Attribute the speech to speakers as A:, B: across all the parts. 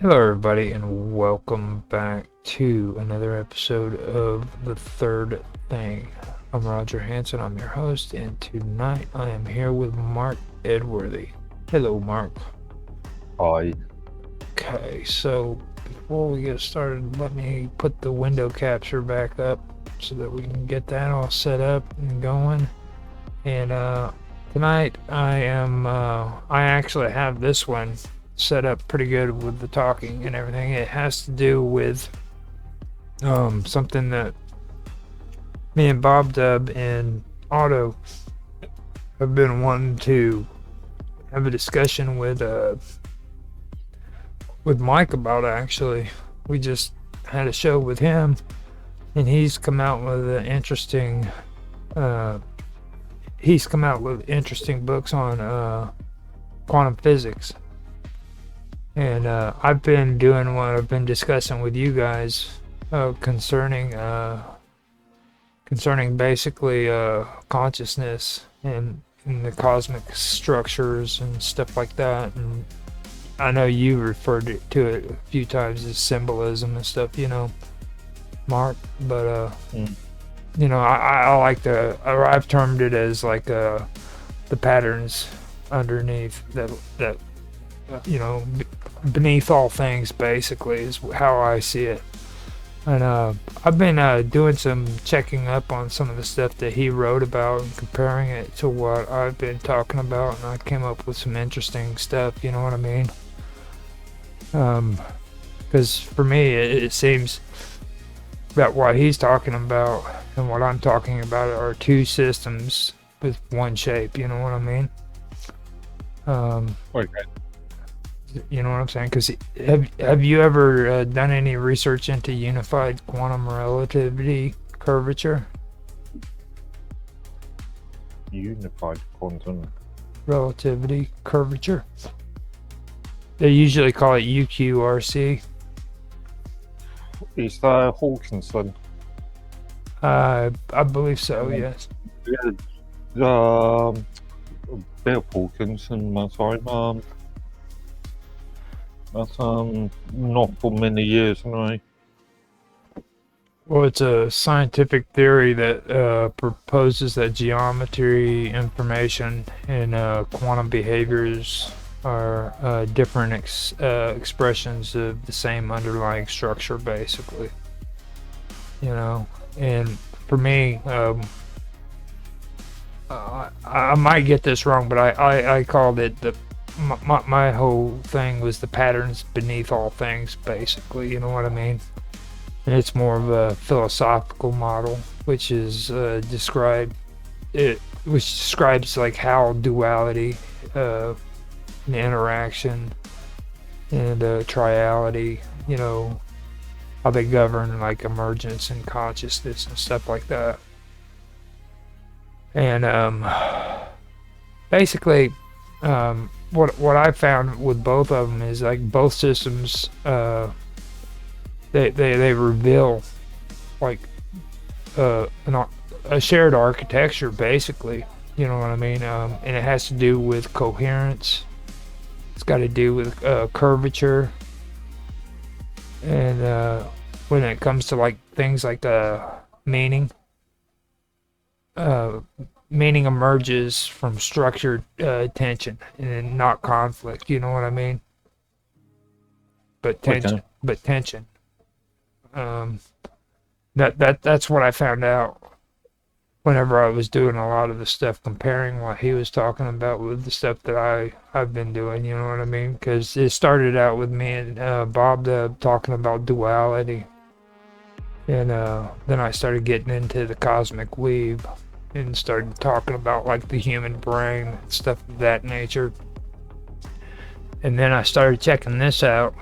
A: Hello, everybody, and welcome back to another episode of The Third Thing. I'm Roger Hanson, I'm your host, and tonight I am here with Mark Edworthy. Hello, Mark.
B: Hi.
A: Okay, so before we get started, let me put the window capture back up so that we can get that all set up and going. And tonight I actually have this one set up pretty good with the talking and everything. It has to do with something that me and Bob Dub and Otto have been wanting to have a discussion with Mike about. Actually, we just had a show with him, and uh, he's come out with interesting books on quantum physics. And I've been doing what I've been discussing with you guys concerning basically consciousness and the cosmic structures and stuff like that. And I know you referred to it a few times as symbolism and stuff, Mark. But
B: Mm.
A: I like or I've termed it as like the patterns underneath that beneath all things, basically, is how I see it. And I've been doing some checking up on some of the stuff that he wrote about and comparing it to what I've been talking about, and I came up with some interesting stuff, you know what I mean? Because for me, it seems that what he's talking about and what I'm talking about are two systems with one shape, you know what I mean? Um,
B: Okay.
A: You know what I'm saying? Because have you ever done any research into unified quantum relativity curvature?
B: Unified quantum.
A: Relativity curvature. They usually call it UQRC.
B: Is that Hawkinson?
A: I believe so.
B: Um,
A: Yes.
B: Yeah. A bit of Hawkinson, my time. That's not for many years, anyway.
A: Well, it's a scientific theory that proposes that geometry, information, and quantum behaviors are different expressions of the same underlying structure, basically. And for me, I might get this wrong, but I called it my whole thing was the patterns beneath all things, basically. You know what I mean? And it's more of a philosophical model, which is which describes like how duality, and interaction, and triality, how they govern like emergence and consciousness and stuff like that. And basically, what I found with both of them is like both systems, they reveal like a shared architecture, basically. You know what I mean? And it has to do with coherence. It's got to do with curvature, and when it comes to like things like meaning, uh, meaning emerges from structured tension and not conflict. You know what I mean? But tension,
B: Okay.
A: but tension. Um, that's what I found out whenever I was doing a lot of the stuff, comparing what he was talking about with the stuff that I've been doing. You know what I mean? Because it started out with me and Bob talking about duality, and then I started getting into the cosmic weave and started talking about like the human brain and stuff of that nature. And then I started checking this out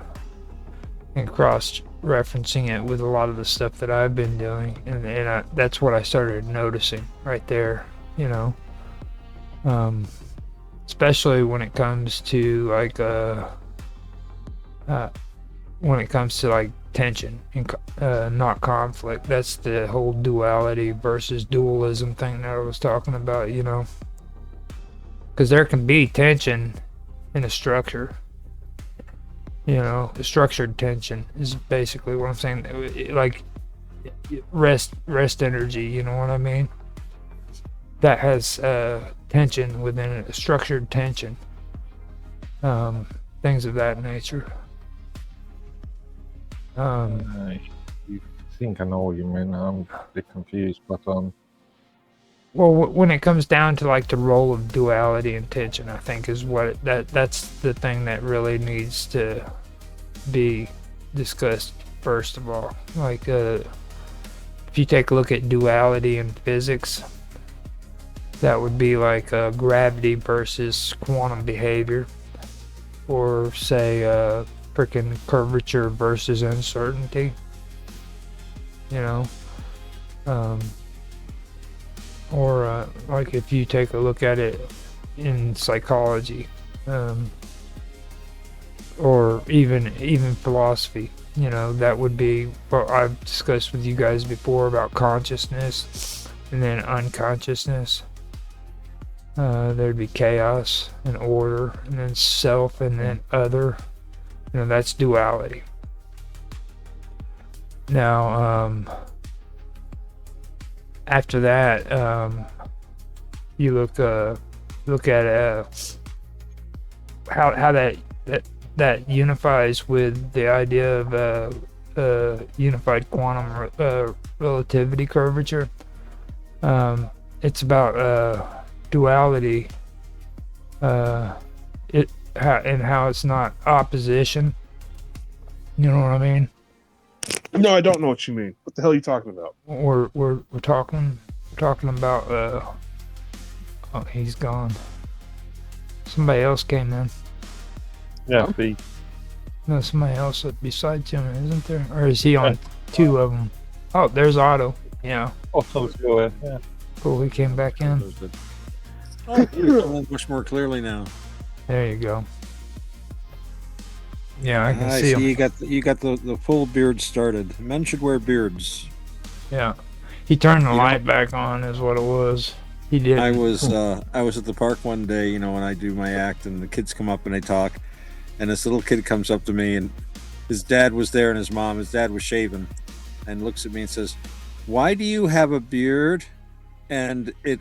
A: and cross referencing it with a lot of the stuff that I've been doing, and that's what I started noticing right there, you know, um, especially when it comes to like uh, when it comes to like tension and not conflict. That's the whole duality versus dualism thing that I was talking about, because there can be tension in a structure, Structured tension is basically what I'm saying. Like rest energy. You know what I mean? That has tension within it, structured tension. Things of that nature.
B: I think I know what you mean. I'm a bit confused, but
A: Well, when it comes down to like the role of duality and tension, I think is that's the thing that really needs to be discussed first of all. Like, if you take a look at duality in physics, that would be like gravity versus quantum behavior, or say freaking curvature versus uncertainty. You know, um, or like if you take a look at it in psychology, or even philosophy, that would be what I've discussed with you guys before about consciousness and then unconsciousness. There'd be chaos and order, and then self, and then other. That's duality. Now, after that, you look at how that unifies with the idea of unified quantum relativity curvature. It's about duality, and how it's not opposition. You know what I mean?
C: No, I don't know what you mean. What the hell are you talking about?
A: We're talking about oh, he's gone. Somebody else came in.
B: yeah,
A: No, somebody else besides him, isn't there? Or is he on two of them? Oh, there's Otto. Yeah.
B: yeah.
A: Cool, he came back in.
D: Oh, you're much more clearly now.
A: There you go. Yeah, I can
D: I
A: see
D: see
A: him.
D: you got the full beard started. Men should wear beards.
A: Yeah. He turned the light back on is what it was. He did.
D: I was at the park one day, when I do my act, and the kids come up and they talk, and this little kid comes up to me, and his dad was there and his mom. His dad was shaven, and looks at me and says, "Why do you have a beard?" And I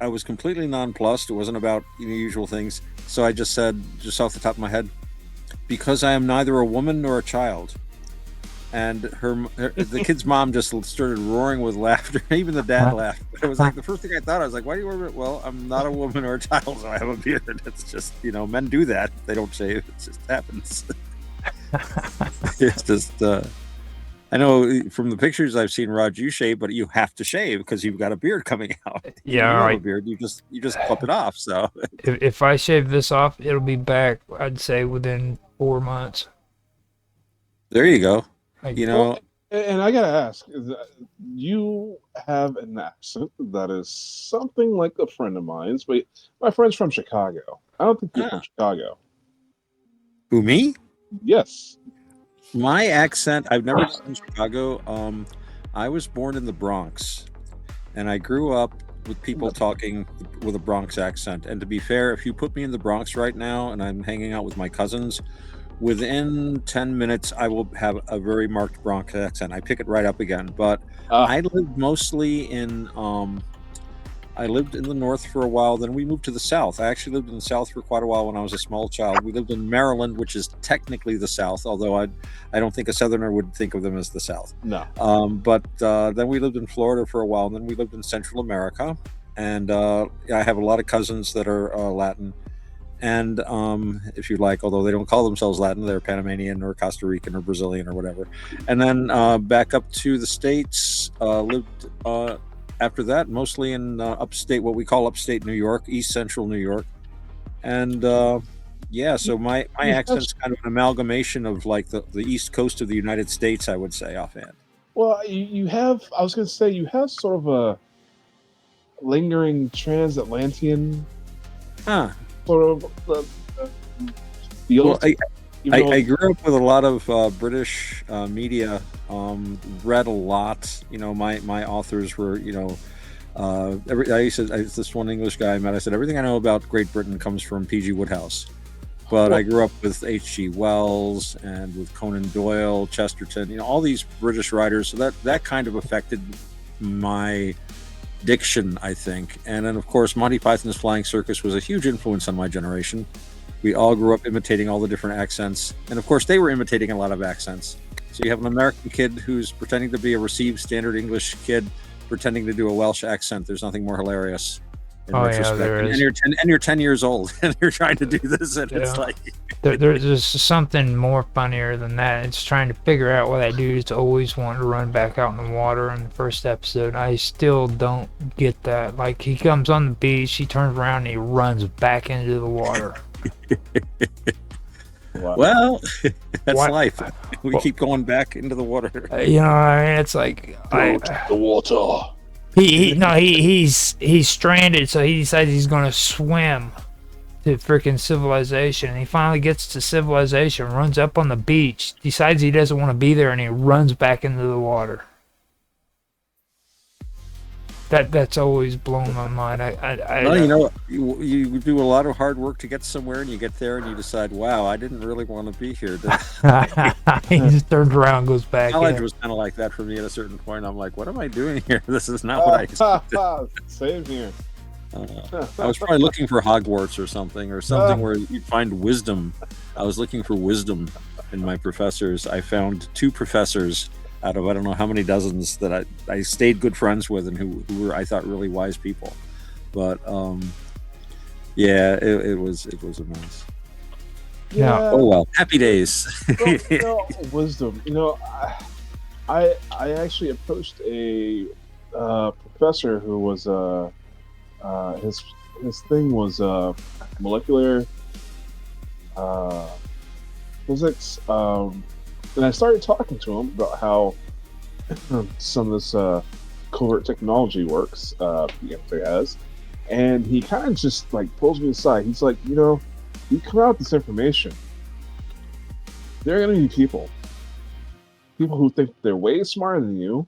D: was completely nonplussed. It wasn't about usual things. So I just said, just off the top of my head, because I am neither a woman nor a child. And the kid's mom just started roaring with laughter. Even the dad laughed. It was like the first thing I thought. I was like, "Why do you wear it?" Well, I'm not a woman or a child, so I have a beard. It's just, men do that. They don't shave. It just happens. It's just, I know from the pictures I've seen, Rod, you shave, but you have to shave because you've got a beard coming out.
A: Yeah,
D: you have
A: right.
D: a beard. You just clip it off. So
A: If I shave this off, it'll be back, I'd say, within 4 months.
D: there you go.
A: Like,
C: And I gotta ask, you have an accent that is something like a friend of mine's, but my friend's from Chicago. I don't think you're from Chicago.
D: Who, me?
C: Yes.
D: My accent, I've never been in Chicago. I was born in the Bronx, and I grew up with people talking with a Bronx accent. And to be fair, if you put me in the Bronx right now and I'm hanging out with my cousins, within 10 minutes, I will have a very marked Bronx accent. I pick it right up again. But I lived mostly I lived in the North for a while. Then we moved to the South. I actually lived in the South for quite a while when I was a small child. We lived in Maryland, which is technically the South, although I don't think a Southerner would think of them as the South.
C: No.
D: But then we lived in Florida for a while, and then we lived in Central America. And I have a lot of cousins that are Latin. And if you like, although they don't call themselves Latin, they're Panamanian or Costa Rican or Brazilian or whatever. And then back up to the States, lived after that mostly in upstate, what we call upstate New York, East Central New York. And so my accent's kind of an amalgamation of like the East Coast of the United States, I would say, offhand.
C: Well, I was going to say, you have sort of a lingering transatlantean sort of feel.
D: Well, I grew up with a lot of British media, read a lot. My authors were, this one English guy I met, I said, everything I know about Great Britain comes from P.G. Wodehouse. But I grew up with H.G. Wells and with Conan Doyle, Chesterton, all these British writers. So that kind of affected my diction, I think. And then, of course, Monty Python's Flying Circus was a huge influence on my generation. We all grew up imitating all the different accents. And, of course, they were imitating a lot of accents. So you have an American kid who's pretending to be a received standard English kid pretending to do a Welsh accent. There's nothing more hilarious. In retrospect.
A: There is.
D: And you're 10 years old and you're trying to do this, and it's like
A: there's something more funnier than that. It's trying to figure out why that dude's always wanting to run back out in the water in the first episode. I still don't get that. Like, he comes on the beach, he turns around and he runs back into the water.
D: Well, that's life. We keep going back into the water.
A: You know what I mean? It's like
C: the water.
A: He's stranded, so he decides he's gonna swim to freaking civilization. And he finally gets to civilization, runs up on the beach, decides he doesn't want to be there, and he runs back into the water. That's always blown my mind.
D: Well, you do a lot of hard work to get somewhere, and you get there, and you decide, wow, I didn't really want to be here.
A: He just turns around and goes back.
D: College was kind of like that for me at a certain point. I'm like, what am I doing here? This is not what I expected.
C: Same here.
D: I was probably looking for Hogwarts or something where you'd find wisdom. I was looking for wisdom in my professors. I found 2 professors out of I don't know how many dozens that I stayed good friends with, and who were, I thought, really wise people. But it was a mess.
C: Yeah.
D: Oh well, happy days.
C: Wisdom. I actually approached a professor who was his thing was molecular physics. And I started talking to him about how some of this covert technology works, PMT has, and he kind of just like pulls me aside. He's like, you come out with this information, there are going to be people who think they're way smarter than you,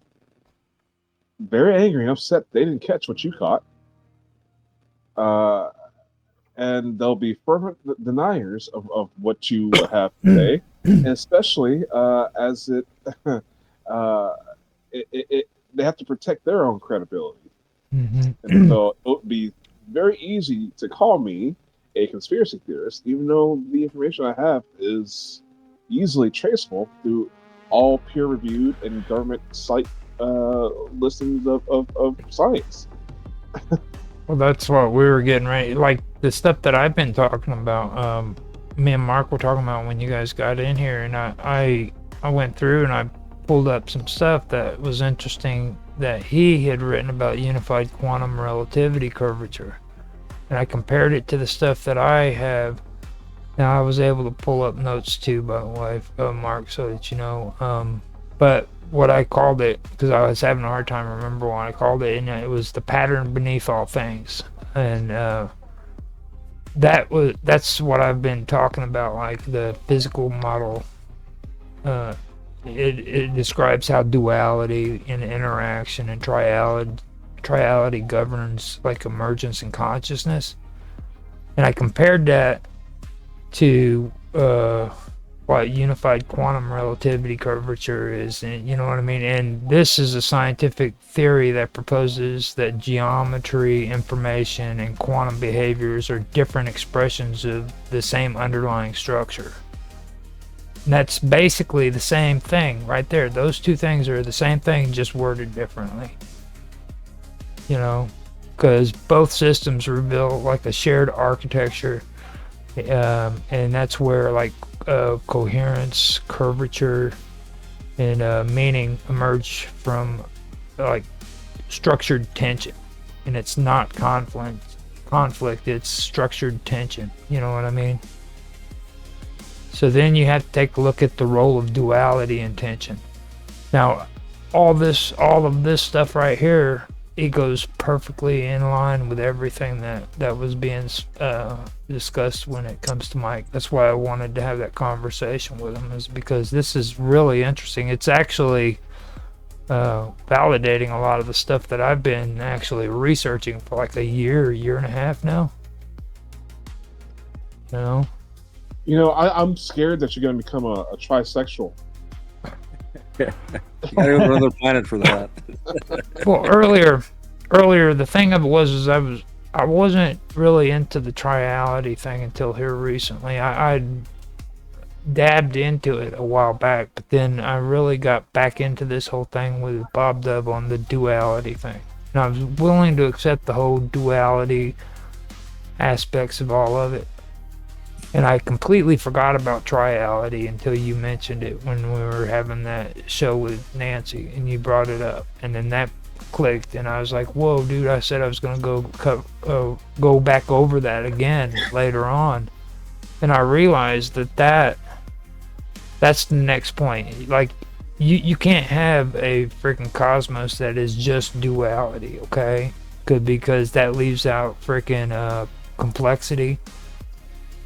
C: very angry and upset they didn't catch what you caught, and they'll be fervent deniers of what you have today. And especially as they have to protect their own credibility.
A: Mm-hmm.
C: And so it would be very easy to call me a conspiracy theorist, even though the information I have is easily traceable through all peer-reviewed and government site listings of science.
A: Well, that's what we were getting right. Like the stuff that I've been talking about. Me and Mark were talking about when you guys got in here, and I went through and I pulled up some stuff that was interesting that he had written about unified quantum relativity curvature, and I compared it to the stuff that I have. Now I was able to pull up notes too, by the way, Mark, so that you know. But what I called it, because I was having a hard time remembering what I called it, and it was the pattern beneath all things, and that's what I've been talking about, like the physical model. It describes how duality and interaction and triality governs like emergence and consciousness, and I compared that to what unified quantum relativity curvature is, and you know what I mean. And this is a scientific theory that proposes that geometry, information, and quantum behaviors are different expressions of the same underlying structure. And that's basically the same thing right there. Those two things are the same thing, just worded differently. Because both systems reveal like a shared architecture, and that's where like coherence, curvature, and meaning emerge from like structured tension. And it's not conflict, it's structured tension. You know what I mean? So then you have to take a look at the role of duality and tension. Now, all of this stuff right here, it goes perfectly in line with everything that was being discussed when it comes to Mike. That's why I wanted to have that conversation with him, is because this is really interesting. It's actually validating a lot of the stuff that I've been actually researching for like a year and a half now.
C: I'm scared that you're going to become a trisexual.
D: You gotta go to another planet for that.
A: Well, earlier, the thing of it was I wasn't really into the triality thing until here recently. I dabbed into it a while back, but then I really got back into this whole thing with Bob Dub on the duality thing. And I was willing to accept the whole duality aspects of all of it. And I completely forgot about triality until you mentioned it when we were having that show with Nancy and you brought it up. And then that clicked and I was like, whoa, dude, I said I was going to go back over that again later on. And I realized that's the next point. Like, you can't have a freaking cosmos that is just duality, okay? Because that leaves out freaking complexity,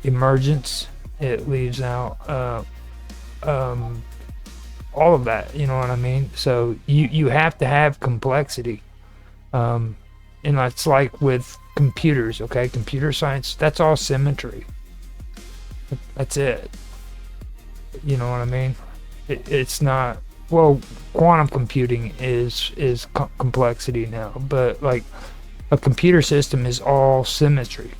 A: emergence. It leaves out all of that. You know what I mean? So you have to have complexity, and that's like with computers, okay? Computer science, that's all symmetry. That's it. You know what I mean? It's not. Well, quantum computing is complexity now, but like a computer system is all symmetry.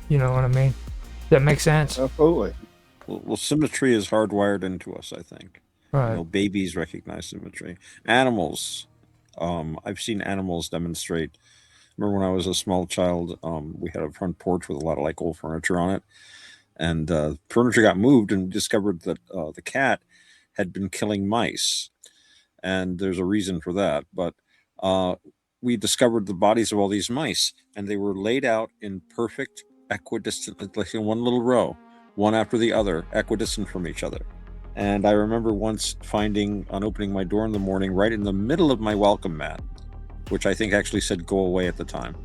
A: You know what I mean? Does that make sense?
C: Absolutely.
D: Well, symmetry is hardwired into us, I think.
A: Right.
D: Babies recognize symmetry. Animals, I've seen animals demonstrate. Remember when I was a small child, we had a front porch with a lot of like old furniture on it, and furniture got moved, and discovered that the cat had been killing mice, and there's a reason for that. But we discovered the bodies of all these mice, and they were laid out in perfect equidistant, like in one little row, one after the other, equidistant from each other. And I remember once finding, on opening my door in the morning, right in the middle of my welcome mat, which I think actually said go away at the time,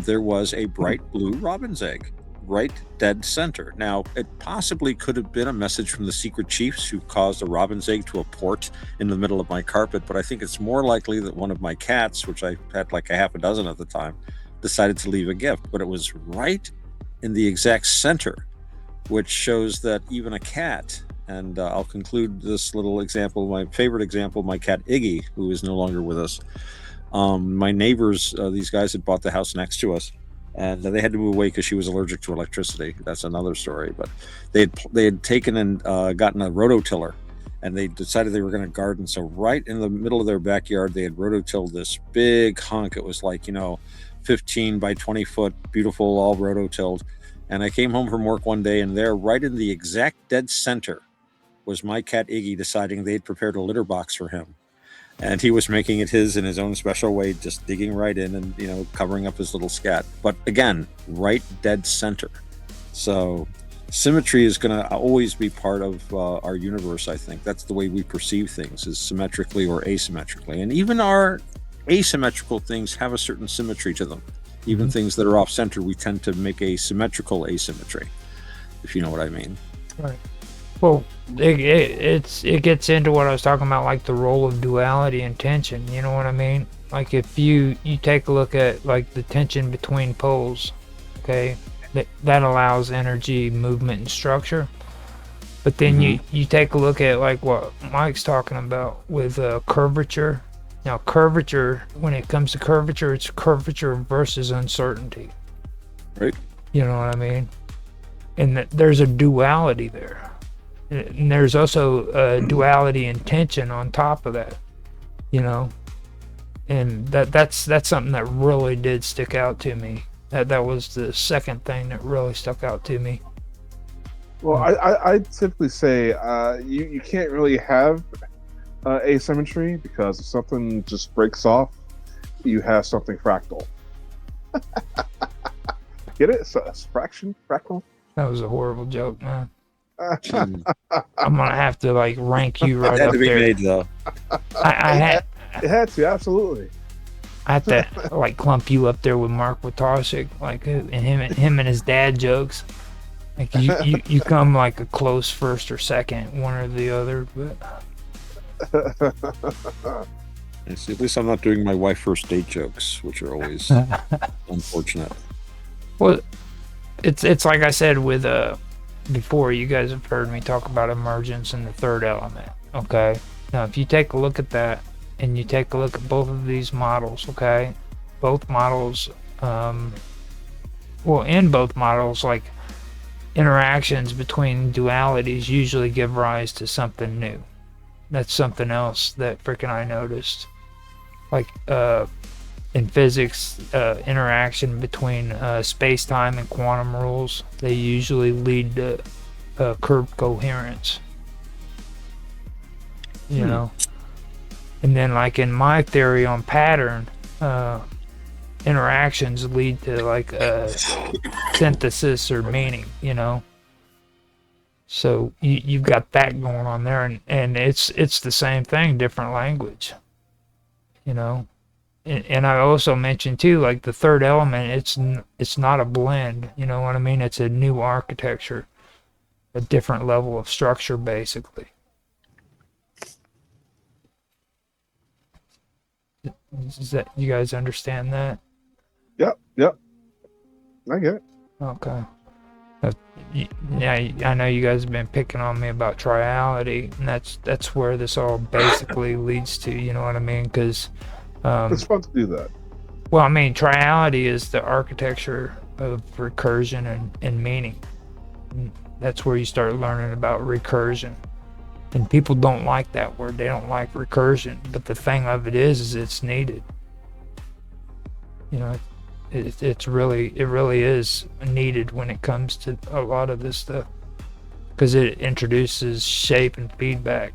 D: there was a bright blue robin's egg, right dead center. Now, it possibly could have been a message from the secret chiefs who caused a robin's egg to apport in the middle of my carpet, but I think it's more likely that one of my cats, which I had like a half a dozen at the time, decided to leave a gift, but it was right in the exact center, which shows that even a cat, and I'll conclude this little example, my favorite example, my cat Iggy, who is no longer with us. My neighbors, these guys had bought the house next to us, and they had to move away because she was allergic to electricity. That's another story. But they had taken and gotten a rototiller, and they decided they were going to garden. So right in the middle of their backyard, they had rototilled this big hunk. It was like 15 by 20 foot, beautiful, all rototilled. And I came home from work one day, and there, right in the exact dead center, was my cat Iggy deciding they'd prepared a litter box for him. And he was making it his in his own special way, just digging right in and, covering up his little scat. But again, right dead center. So symmetry is going to always be part of our universe, I think. That's the way we perceive things, is symmetrically or asymmetrically. And even our asymmetrical things have a certain symmetry to them. Even things that are off center, we tend to make a symmetrical asymmetry, if you know what I mean.
A: Right. Well, it gets into what I was talking about, like the role of duality and tension. You know what I mean? Like if you take a look at like the tension between poles, okay, that allows energy, movement, and structure. But then you take a look at like what Mike's talking about with curvature. Now, curvature, when it comes to curvature, it's curvature versus uncertainty.
D: Right.
A: You know what I mean? And there's a duality there. And there's also a duality and tension on top of that, And that's something that really did stick out to me. That was the second thing that really stuck out to me.
C: Well, I typically say you can't really have asymmetry, because if something just breaks off, you have something fractal. Get it? So it's fractal.
A: That was a horrible joke, man. I'm gonna have to like rank you right
D: It had
A: up
D: to be
A: there.
D: made, though.
C: It had to, absolutely.
A: I had to like clump you up there with Mark Witosik, like, and him and his dad jokes. Like you come like a close first or second, one or the other, but.
D: At least I'm not doing my wife first date jokes, which are always unfortunate.
A: Well, it's like I said with before. You guys have heard me talk about emergence and the third element. Okay. Now, if you take a look at that, and you take a look at both of these models, okay, both models, well, in both models, like interactions between dualities usually give rise to something new. That's something else that frickin' I noticed. Like in physics, interaction between space-time and quantum rules, they usually lead to curved coherence. You know? And then like in my theory on pattern, interactions lead to like synthesis or meaning, you know? So you've got that going on there, and it's the same thing, different language, you know? And I also mentioned too, like the third element, it's not a blend, you know what I mean? It's a new architecture, a different level of structure, basically. Does that, you guys understand that?
C: Yep. I get it.
A: Okay. Yeah, I know you guys have been picking on me about triality, and that's where this all basically leads to. You know what I mean? Because
C: It's fun to do that.
A: well, I mean, triality is the architecture of recursion and meaning. And that's where you start learning about recursion. And people don't like that word. They don't like recursion. But the thing of it is it's needed. You know, it really is needed when it comes to a lot of this stuff, because it introduces shape and feedback.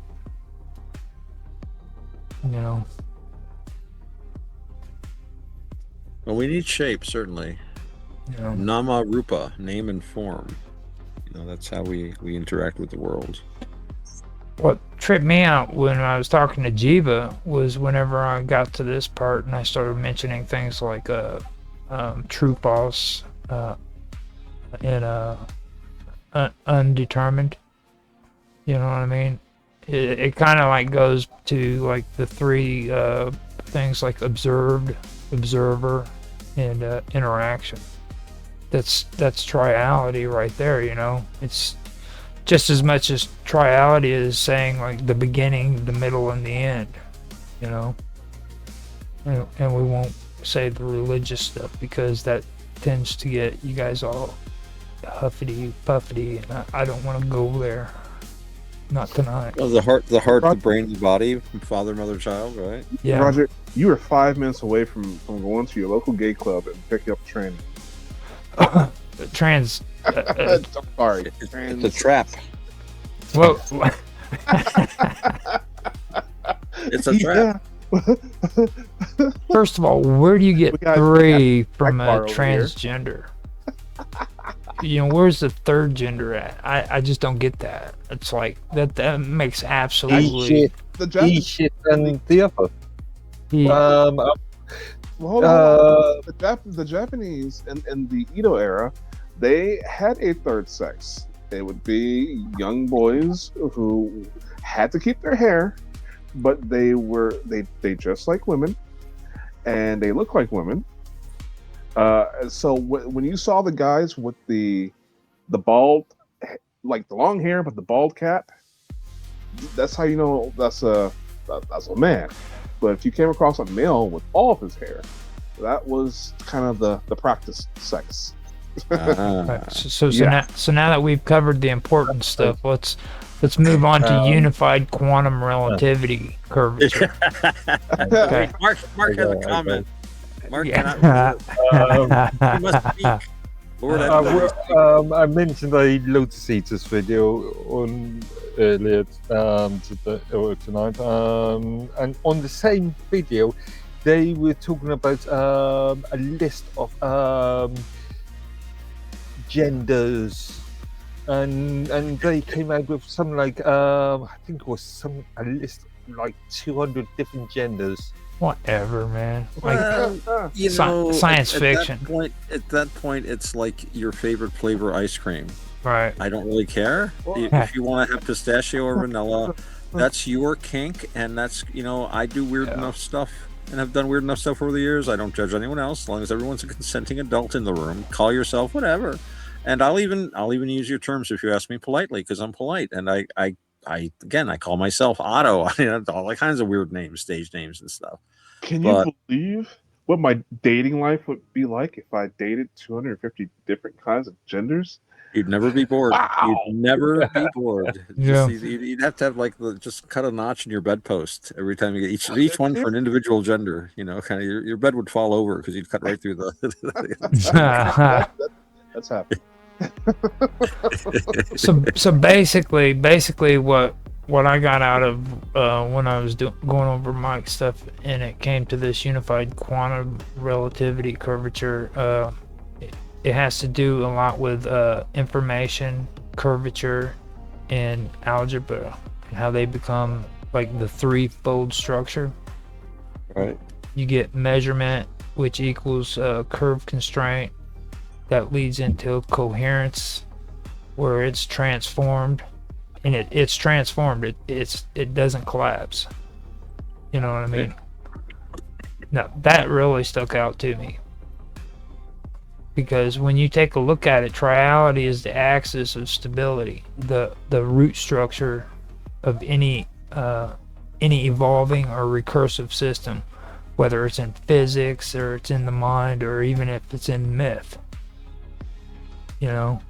A: You know.
D: Well, we need shape, certainly.
A: You know.
D: Nama Rupa, name and form. You know, that's how we interact with the world.
A: What tripped me out when I was talking to Jiva was whenever I got to this part and I started mentioning things like true, false, and undetermined. You know what I mean? It kind of like goes to like the three things like observed, observer, and interaction. That's triality right there. You know, it's just as much as triality is saying like the beginning, the middle, and the end. You know, and we won't say the religious stuff because that tends to get you guys all huffity puffity, and I don't want to go there. Not tonight.
D: Oh, the heart, the brain, the body, father, mother, child, right?
A: Yeah.
C: Roger, you were 5 minutes away from going to your local gay club and picking up train.
A: Trans.
C: Sorry.
D: It's a trap.
A: Well,
D: It's a trap.
A: first of all, where do you
C: We
A: get
C: got-
A: three from a
C: bar over here.
A: transgender? You know, where's the third gender at? I just don't get that. It's like that makes absolutely.
C: The Japanese.
B: shit and the other.
A: Yeah.
C: Well, hold on. The Japanese in the Edo era, they had a third sex. It would be young boys who had to keep their hair, but they dressed like women, and they looked like women. So when you saw the guys with the bald, like the long hair but the bald cap, that's how you know that's a man. But if you came across a male with all of his hair, that was kind of the practice sex.
A: Right. So
C: Yeah.
A: now that we've covered the important stuff, let's move on to unified quantum relativity curvature. Okay.
D: Mark has a
B: Okay.
D: comment. Mark
A: Yeah.
D: cannot. He must speak. Lord,
B: I mentioned a Lotus Eaters video on earlier tonight, and on the same video, they were talking about a list of genders, and they came out with something like I think it was a list of like 200 different genders.
A: Whatever, man. Like,
D: Well, you
A: Sci-
D: know,
A: science
D: at
A: fiction.
D: At that point, it's like your favorite flavor ice cream.
A: right.
D: I don't really care. If you want to have pistachio or vanilla, that's your kink, and that's, you know, I do weird
A: Yeah.
D: enough stuff and have done weird enough stuff over the years. I don't judge anyone else as long as everyone's a consenting adult in the room. Call yourself whatever. And I'll even use your terms if you ask me politely, because I'm polite. And I again, I call myself Otto. I have all kinds of weird names, stage names and stuff.
C: Can you
D: But
C: believe what my dating life would be like if I dated 250 different kinds of genders?
D: you'd never be bored. You'd
C: Wow.
D: never be bored. Just
A: Yeah.
D: you'd have to have like just cut a notch in your bedpost every time you get each one for an individual gender. You know, kind of your bed would fall over because you'd cut right through the.
C: That's happening.
A: So basically what I got out of when I was going over Mike's stuff and it came to this unified quantum relativity curvature, it has to do a lot with information curvature and algebra and how they become like the threefold structure.
D: Right.
A: You get measurement, which equals curve constraint, that leads into coherence, where it's transformed, and it's transformed. It doesn't collapse. You know what I mean? Now that really stuck out to me, because when you take a look at it, triality is the axis of stability, the root structure of any evolving or recursive system, whether it's in physics or it's in the mind or even if it's in myth. You know,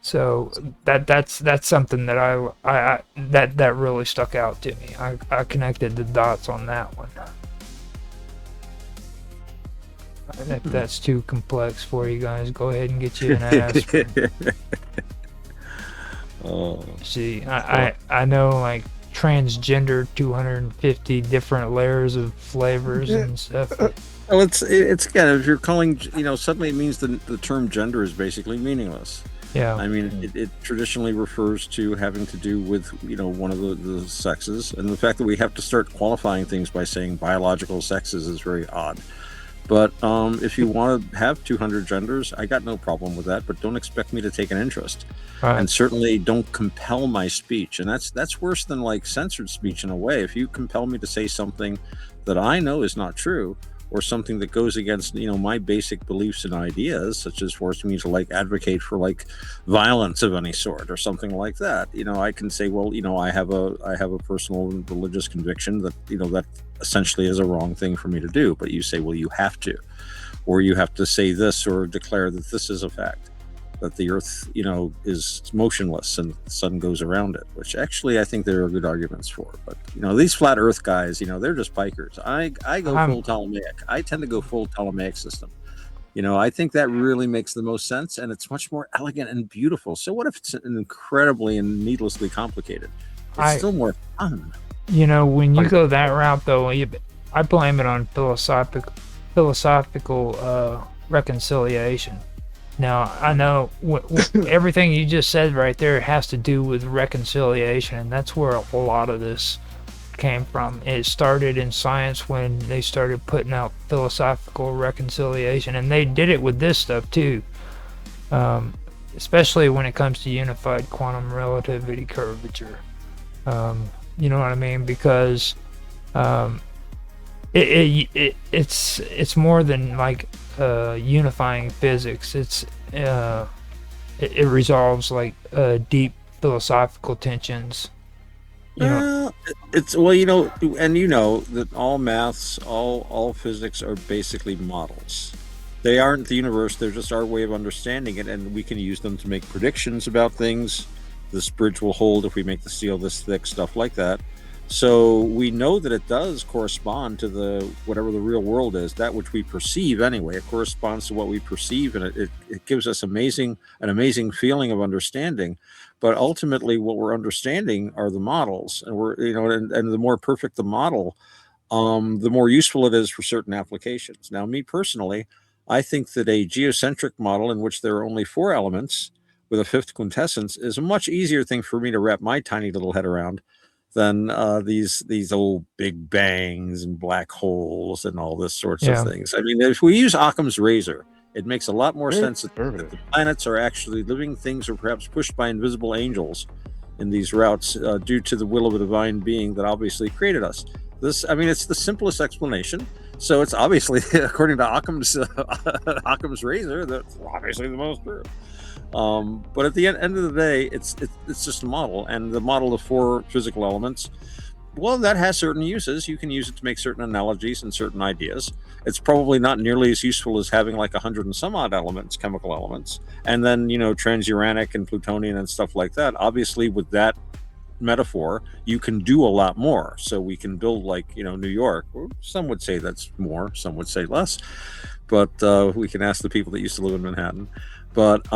A: so that's something that I that really stuck out to me. I connected the dots on that one. And if that's too complex for you guys, go ahead and get you an aspirin.
D: Oh.
A: See, I know like transgender 250 different layers of flavors and stuff.
D: Well, it's again, if you're calling, suddenly it means the term gender is basically meaningless.
A: Yeah.
D: I mean, it traditionally refers to having to do with, one of the sexes. And the fact that we have to start qualifying things by saying biological sexes is very odd. But if you want to have 200 genders, I got no problem with that. But don't expect me to take an interest.
A: Right.
D: And certainly don't compel my speech. And that's worse than like censored speech in a way. If you compel me to say something that I know is not true, or something that goes against my basic beliefs and ideas, such as forcing me to like advocate for like violence of any sort or something like that, I can say, well, I have a personal religious conviction that that essentially is a wrong thing for me to do. But you say, well, you have to, or you have to say this or declare that this is a fact, that the earth is motionless and the sun goes around it, which actually I think there are good arguments for. But these flat earth guys, they're just pikers. I go full Ptolemaic. I tend to go full Ptolemaic system. I think that really makes the most sense, and it's much more elegant and beautiful. So what if it's incredibly and needlessly complicated? It's still more fun.
A: When you go that route though, I blame it on philosophical reconciliation. Now, I know everything you just said right there has to do with reconciliation, and that's where a lot of this came from. It started in science when they started putting out philosophical reconciliation, and they did it with this stuff too, especially when it comes to unified quantum relativity curvature. You know what I mean? Because it's more than like unifying physics. It resolves like deep philosophical tensions.
D: And that all maths, all physics are basically models. They aren't the universe. They're just our way of understanding it, and we can use them to make predictions about things. This bridge will hold if we make the steel this thick, stuff like that. So we know that it does correspond to whatever the real world is, that which we perceive anyway. It corresponds to what we perceive, and it gives us an amazing feeling of understanding. But ultimately, what we're understanding are the models, and and the more perfect the model, the more useful it is for certain applications. Now, me personally, I think that a geocentric model in which there are only 4 elements with a 5th quintessence is a much easier thing for me to wrap my tiny little head around than these old big bangs and black holes and all this sorts of things. I mean, if we use Occam's razor, it makes a lot more sense that the planets are actually living things or perhaps pushed by invisible angels in these routes due to the will of a divine being that obviously created us. It's the simplest explanation. So it's obviously, according to Occam's razor, that's obviously the most true. But at the end of the day, it's just a model, and the model of 4 physical elements. Well, that has certain uses. You can use it to make certain analogies and certain ideas. It's probably not nearly as useful as having like 100 and some odd elements, chemical elements, and then transuranic and plutonium and stuff like that. Obviously, with that metaphor, you can do a lot more. So we can build like New York. Some would say that's more, some would say less, but we can ask the people that used to live in Manhattan. But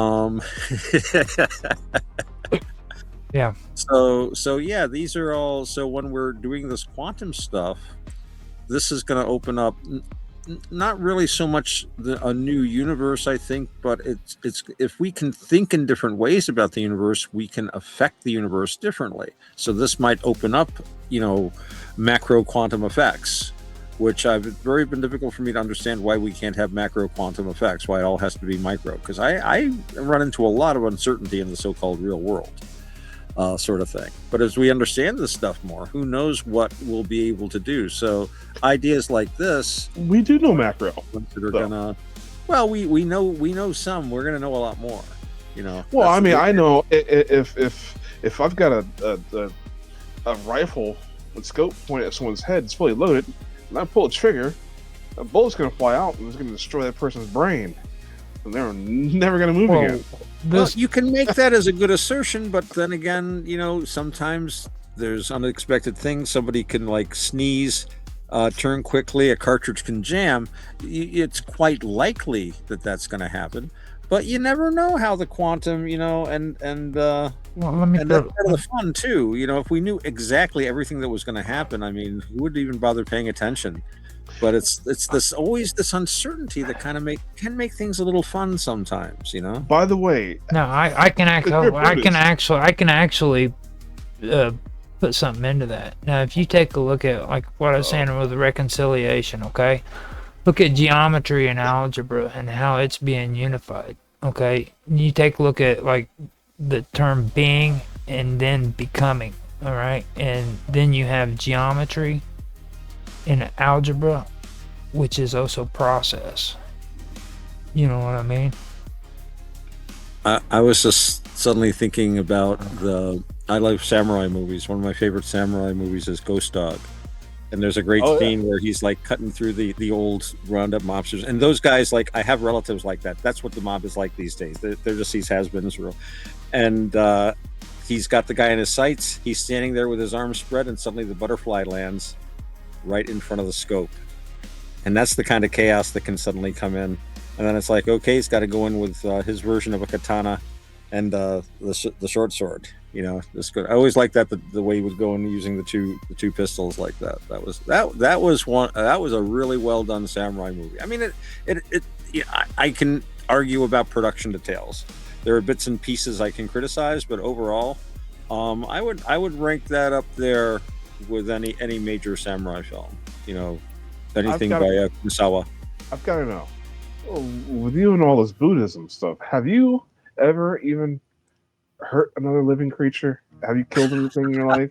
A: Yeah.
D: So yeah, these are all. So when we're doing this quantum stuff, this is going to open up not really so much a new universe, I think, but it's if we can think in different ways about the universe, we can affect the universe differently. So this might open up, macro quantum effects, which I've very been difficult for me to understand why we can't have macro quantum effects, why it all has to be micro, because I run into a lot of uncertainty in the so-called real world. Sort of thing. But as we understand this stuff more, who knows what we'll be able to do. So ideas like this,
C: We do know macro.
D: that are gonna, well, we know some. We're gonna know a lot more.
C: Well, I mean, I know if I've got a rifle with scope pointed at someone's head, it's fully loaded, and I pull a trigger, a bullet's gonna fly out and it's gonna destroy that person's brain, and they're never gonna move again.
D: Well, you can make that as a good assertion, but then again, sometimes there's unexpected things. Somebody can like sneeze, turn quickly, a cartridge can jam. It's quite likely that that's going to happen, but you never know how the quantum, and
A: Well, let me
D: and that's part of the fun too. If we knew exactly everything that was going to happen, I mean, who would even bother paying attention? But it's this always this uncertainty that kind of can make things a little fun sometimes,
C: By the way,
A: No, I can actually put something into that. Now, if you take a look at like what I was saying with the reconciliation, okay, look at geometry and algebra and how it's being unified. Okay, you take a look at like the term being and then becoming. All right, and then you have geometry and algebra, which is also process. You know what I mean?
D: I was just suddenly thinking about I love samurai movies. One of my favorite samurai movies is Ghost Dog. And there's a great scene where he's like cutting through the old roundup mobsters. And those guys, like, I have relatives like that. That's what the mob is like these days. They're just these has-beens. And he's got the guy in his sights. He's standing there with his arms spread, and suddenly the butterfly lands right in front of the scope. And that's the kind of chaos that can suddenly come in. And then it's like, okay, he's got to go in with his version of a katana and the short sword. Just good. I always liked that the way he would go in using the two pistols like that. That was a really well done samurai movie. I mean, I can argue about production details. There are bits and pieces I can criticize, but overall, I would rank that up there with any major samurai film. Anything by Kurosawa.
C: I've got to know, with you and all this Buddhism stuff, have you ever even hurt another living creature? Have you killed anything in your life?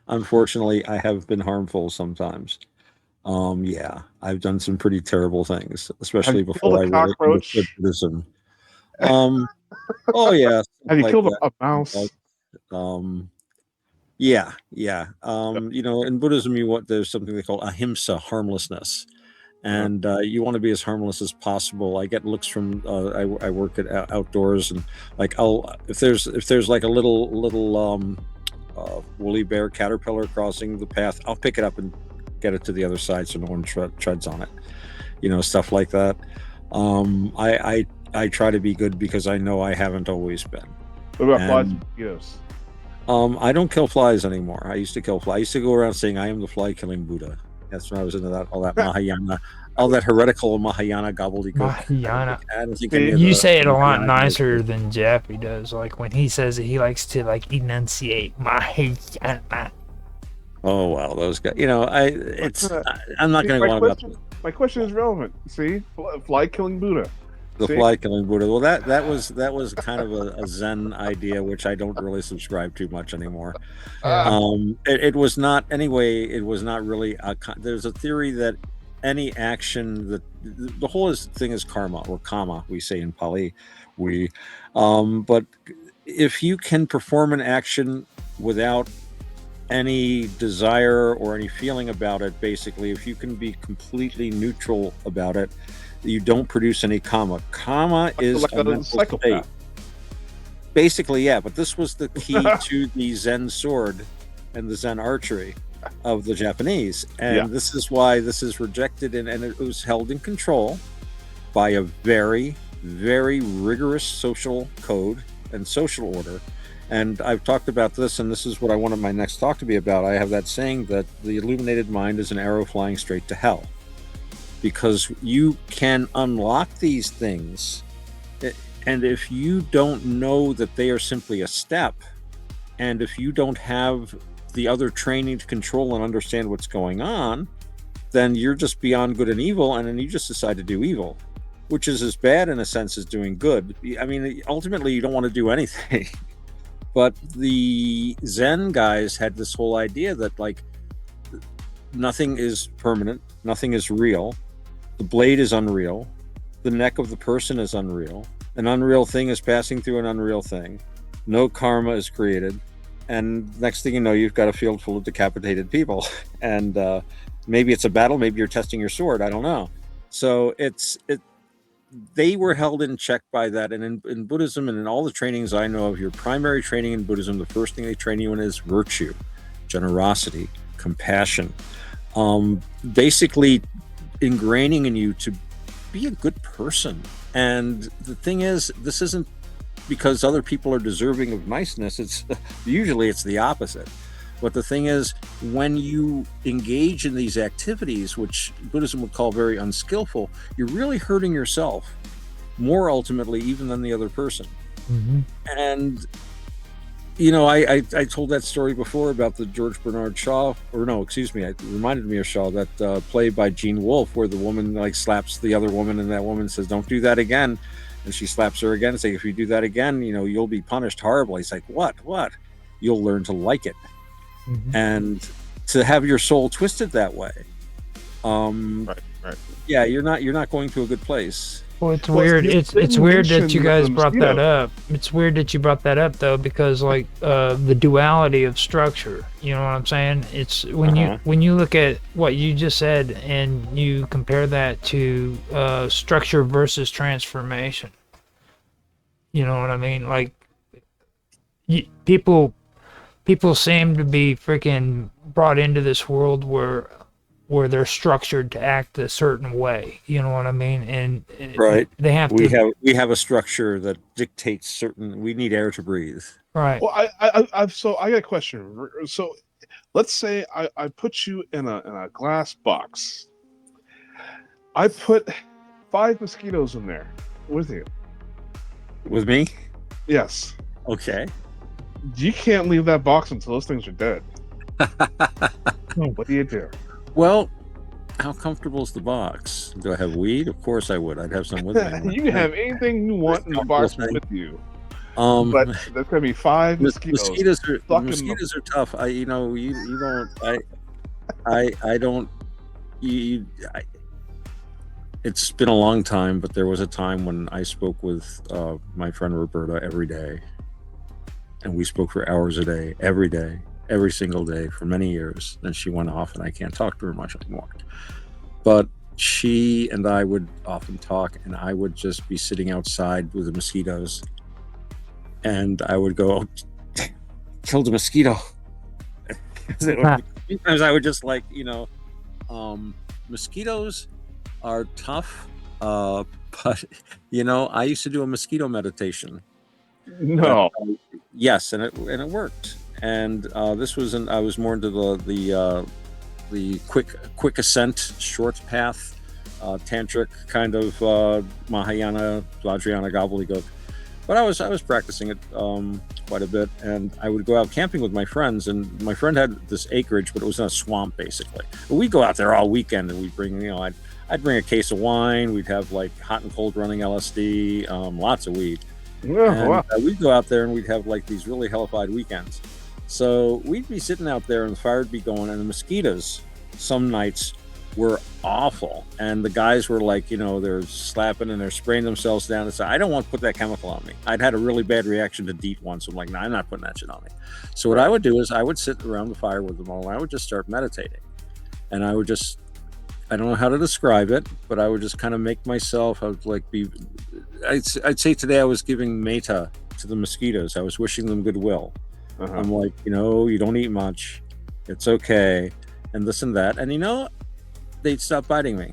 D: Unfortunately, I have been harmful sometimes. Yeah, I've done some pretty terrible things, especially before I really understood Buddhism. Oh yeah.
C: Have you killed a mouse?
D: Yeah. In Buddhism, there's something they call ahimsa, harmlessness, and you want to be as harmless as possible. I get looks from I work at outdoors, and like if there's like a little woolly bear caterpillar crossing the path, I'll pick it up and get it to the other side so no one treads on it. Stuff like that. I try to be good because I know I haven't always been.
C: What about flies and mosquitoes?
D: I don't kill flies anymore. I used to kill flies. I used to go around saying I am the fly killing Buddha. That's when I was into all that Mahayana, all that heretical Mahayana gobbledygook.
A: Mahayana.
D: I don't think
A: You say it a lot nicer than Jeffy does. Like when he says it, he likes to like enunciate Mahayana.
D: Oh wow, those guys. I'm not going to go on about this.
C: My question is relevant. See, fly killing Buddha.
D: The fly killing Buddha. Well, that was kind of a Zen idea, which I don't really subscribe to much anymore. It was not anyway. It was not really. There's a theory that any action that the whole thing is karma or kama, we say in Pali. But if you can perform an action without any desire or any feeling about it, basically, if you can be completely neutral about it, you don't produce any karma. Karma is a mental state. Basically, yeah, but this was the key to the Zen sword and the Zen archery of the Japanese. And this is why this is rejected, and it was held in control by a very, very rigorous social code and social order. And I've talked about this, and this is what I wanted my next talk to be about. I have that saying that the illuminated mind is an arrow flying straight to hell, because you can unlock these things, and if you don't know that they are simply a step, and if you don't have the other training to control and understand what's going on, then you're just beyond good and evil, and then you just decide to do evil, which is as bad in a sense as doing good. I mean, ultimately, you don't want to do anything. But the Zen guys had this whole idea that, like, nothing is permanent, nothing is real. The blade is unreal. The neck of the person is unreal. An unreal thing is passing through an unreal thing. No karma is created. And next thing you know, you've got a field full of decapitated people. And maybe it's a battle, maybe you're testing your sword, I don't know. So they were held in check by that. And in Buddhism and in all the trainings I know of, your primary training in Buddhism, the first thing they train you in is virtue, generosity, compassion, basically ingraining in you to be a good person. And the thing is, this isn't because other people are deserving of niceness. It's usually it's the opposite. But the thing is, when you engage in these activities, which Buddhism would call very unskillful, you're really hurting yourself more ultimately even than the other person.
A: Mm-hmm.
D: And, you know, I told that story before about the George Bernard Shaw, or no, excuse me, it reminded me of Shaw, that play by Gene Wolfe, where the woman like slaps the other woman, and that woman says, "Don't do that again." And she slaps her again and says, "If you do that again, you know, you'll be punished horribly." He's like, What? You'll learn to like it.
A: Mm-hmm.
D: And to have your soul twisted that way,
C: Right.
D: yeah, you're not going to a good place.
A: Well, it's weird. It's weird that you guys brought that up. It's weird that you brought that up though, because like the duality of structure. You know what I'm saying? It's when you look at what you just said and you compare that to structure versus transformation. You know what I mean? Like people seem to be freaking brought into this world where they're structured to act a certain way. You know what I mean? And
D: right,
A: they have
D: we
A: to.
D: have a structure that dictates certain. We need air to breathe.
A: Right.
C: Well, so I got a question. So, let's say I put you in a glass box. I put 5 mosquitoes in there with you.
D: With me?
C: Yes.
D: Okay.
C: You can't leave that box until those things are dead. What do you do?
D: Well, how comfortable is the box? Do I have weed? Of course I would. I'd have some with me.
C: You can have anything you want in the box with you. But there's gonna be 5 mosquitoes.
D: Mosquitoes are tough. You don't. It's been a long time, but there was a time when I spoke with my friend Roberta every day, and we spoke for hours a day, every single day for many years. Then she went off, and I can't talk to her much anymore. But she and I would often talk, and I would just be sitting outside with the mosquitoes, and I would go, "Oh, killed a mosquito." Sometimes I would just like, mosquitoes are tough, but I used to do a mosquito meditation.
C: No.
D: Yes, and it worked. And this was I was more into the quick ascent, short path, tantric kind of Mahayana, Vajrayana gobbledygook. But I was practicing it quite a bit, and I would go out camping with my friends. And my friend had this acreage, but it was in a swamp basically. But we'd go out there all weekend, and we'd bring I'd bring a case of wine. We'd have like hot and cold running LSD, lots of weed.
C: Wow.
D: We'd go out there and we'd have like these really hellified weekends. So we'd be sitting out there and the fire would be going, and the mosquitoes some nights were awful. And the guys were like, they're slapping and they're spraying themselves down. And so I don't want to put that chemical on me. I'd had a really bad reaction to DEET once. I'm like, no, I'm not putting that shit on me. So what I would do is I would sit around the fire with them all. And I would just start meditating. And I would just, I don't know how to describe it, but I would just kind of make myself, I would like I'd say today I was giving metta to the mosquitoes. I was wishing them goodwill. I'm like, you don't eat much. It's okay. And this and that. And they'd stop biting me.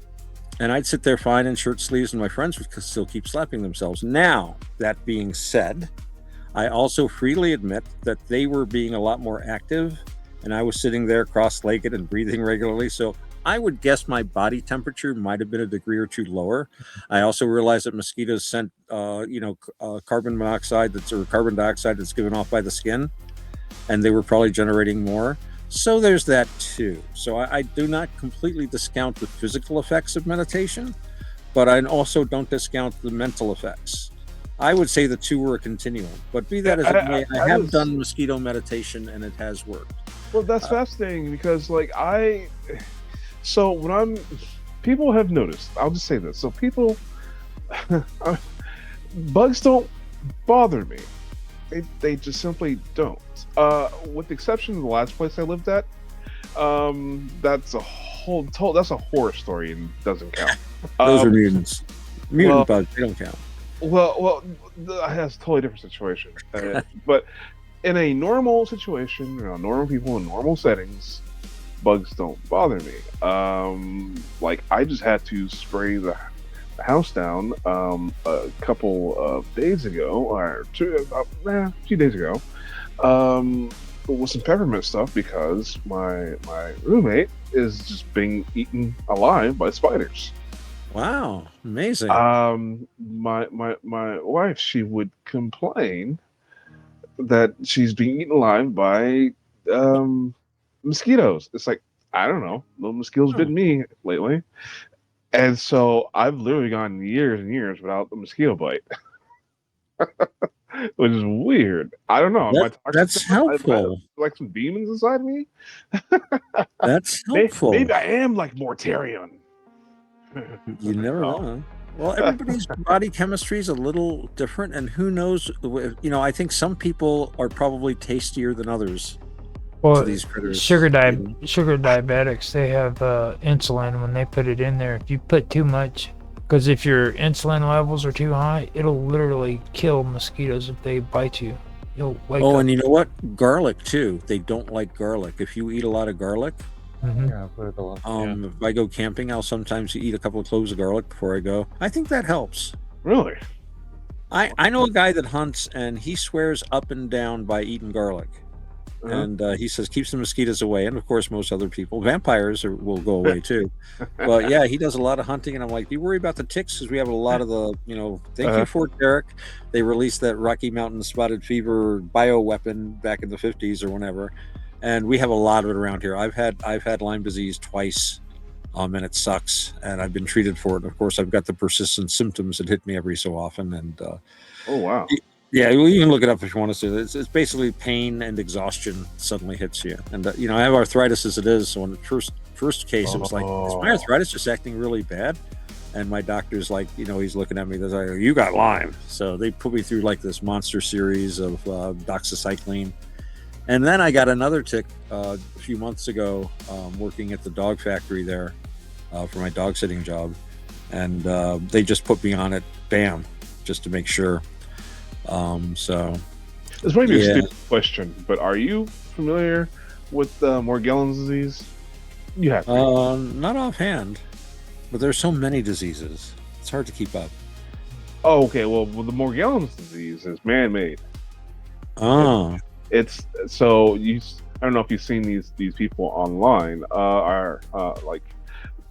D: And I'd sit there fine in shirt sleeves and my friends would still keep slapping themselves. Now, that being said, I also freely admit that they were being a lot more active and I was sitting there cross-legged and breathing regularly. So I would guess my body temperature might have been a degree or two lower. I also realized that mosquitoes sent, carbon monoxide or carbon dioxide that's given off by the skin, and they were probably generating more. So there's that too. So I do not completely discount the physical effects of meditation, but I also don't discount the mental effects. I would say the two were a continuum, but be that as it may, I have done mosquito meditation and it has worked.
C: Well, that's fascinating because people have noticed, I'll just say this. So people, bugs don't bother me. They just simply don't. With the exception of the last place I lived at, that's a horror story and doesn't count.
D: Those are mutants. Bugs, they don't count.
C: Well, that's a totally different situation. But in a normal situation, normal people in normal settings, bugs don't bother me. I just had to spray the house down a couple of days ago, or a few days ago, with some peppermint stuff because my roommate is just being eaten alive by spiders.
D: Wow, amazing.
C: My wife, she would complain that she's being eaten alive by mosquitoes. It's like, I don't know, no mosquitoes bitten me lately. And so I've literally gone years and years without a mosquito bite. Which is weird. I don't know.
D: That's helpful.
C: Like some demons inside me?
D: That's helpful.
C: Maybe I am like Mortarion.
D: You never know. Well, everybody's body chemistry is a little different, and who knows? I think some people are probably tastier than others.
A: Well,
D: these critters,
A: sugar diabetics, they have insulin when they put it in there. If you put too much, because if your insulin levels are too high, it'll literally kill mosquitoes if they bite you. You'll wake up.
D: And you know what? Garlic too. They don't like garlic. If you eat a lot of garlic,
B: Yeah, I've heard a lot.
D: if I go camping, I'll sometimes eat a couple of cloves of garlic before I go. I think that helps.
C: Really?
D: I know a guy that hunts, and he swears up and down by eating garlic. And he says keeps the mosquitoes away, and of course most other people, vampires will go away too. But yeah, he does a lot of hunting, and I'm like, do you worry about the ticks? Because we have a lot of the, thank you Fort Derrick. They released that Rocky Mountain spotted fever bioweapon back in the 50s or whenever, and we have a lot of it around here. I've had Lyme disease twice, and it sucks, and I've been treated for it. And of course, I've got the persistent symptoms that hit me every so often, and
C: oh wow.
D: Yeah, well, you can look it up if you want to see it. It's basically pain and exhaustion suddenly hits you. And, I have arthritis as it is. So in the first case, it was like, is my arthritis just acting really bad? And my doctor's like, he's looking at me. He's like, you got Lyme. So they put me through like this monster series of doxycycline. And then I got another tick a few months ago working at the dog factory there for my dog sitting job. And they just put me on it, bam, just to make sure. So
C: this might be a stupid question, but are you familiar with Morgellons disease? You have to.
D: Not offhand, but there's so many diseases. It's hard to keep up.
C: Oh, okay. Well, the Morgellons disease is man-made.
D: Oh,
C: It's so I don't know if you've seen these people online.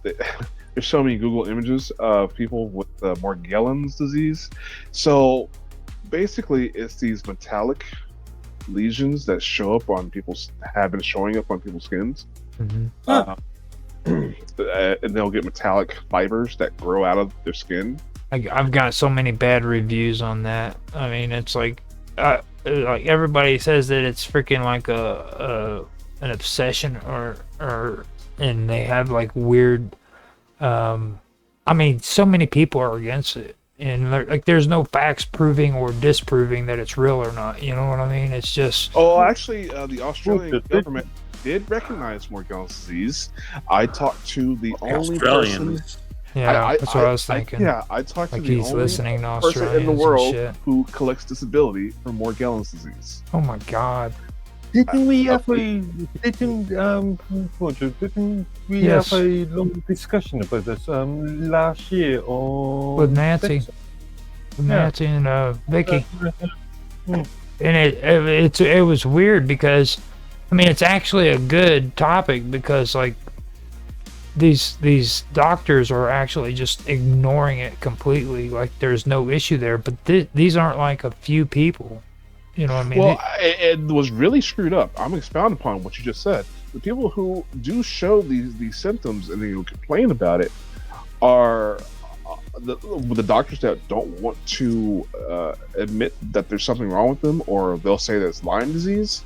C: There's so many Google images of people with Morgellons disease. So basically, it's these metallic lesions that have been showing up on people's skins. And they'll get metallic fibers that grow out of their skin.
A: I've got so many bad reviews on that. I mean, it's like everybody says that it's freaking like an obsession, or and they have like weird I mean, so many people are against it, and like, there's no facts proving or disproving that it's real or not. You know what I mean? It's just,
C: Oh, actually, the Australian
B: Bullshit.
C: government did recognize Morgellons disease. I talked to the only person.
D: Australians.
A: yeah, that's what I was thinking.
C: I talked
A: Like
C: to the
A: he's
C: only
A: listening to
C: person
A: Australians
C: in the
A: and
C: world
A: shit.
C: who collects disability from Morgellons disease.
A: Oh my god.
B: Didn't we have
C: Roughly.
B: Roger, didn't we
A: Yes.
B: have a long discussion about this last year on
A: With Nancy.
B: Sex?
A: With Nancy and Vicky.
B: Mm.
A: And it was weird because, I mean, it's actually a good topic because, like, these doctors are actually just ignoring it completely. Like, there's no issue there, but these aren't like a few people. You know what I mean?
C: Well, it was really screwed up. I'm expounding upon what you just said. The people who do show these symptoms and they complain about it are the doctors that don't want to admit that there's something wrong with them, or they'll say that it's Lyme disease.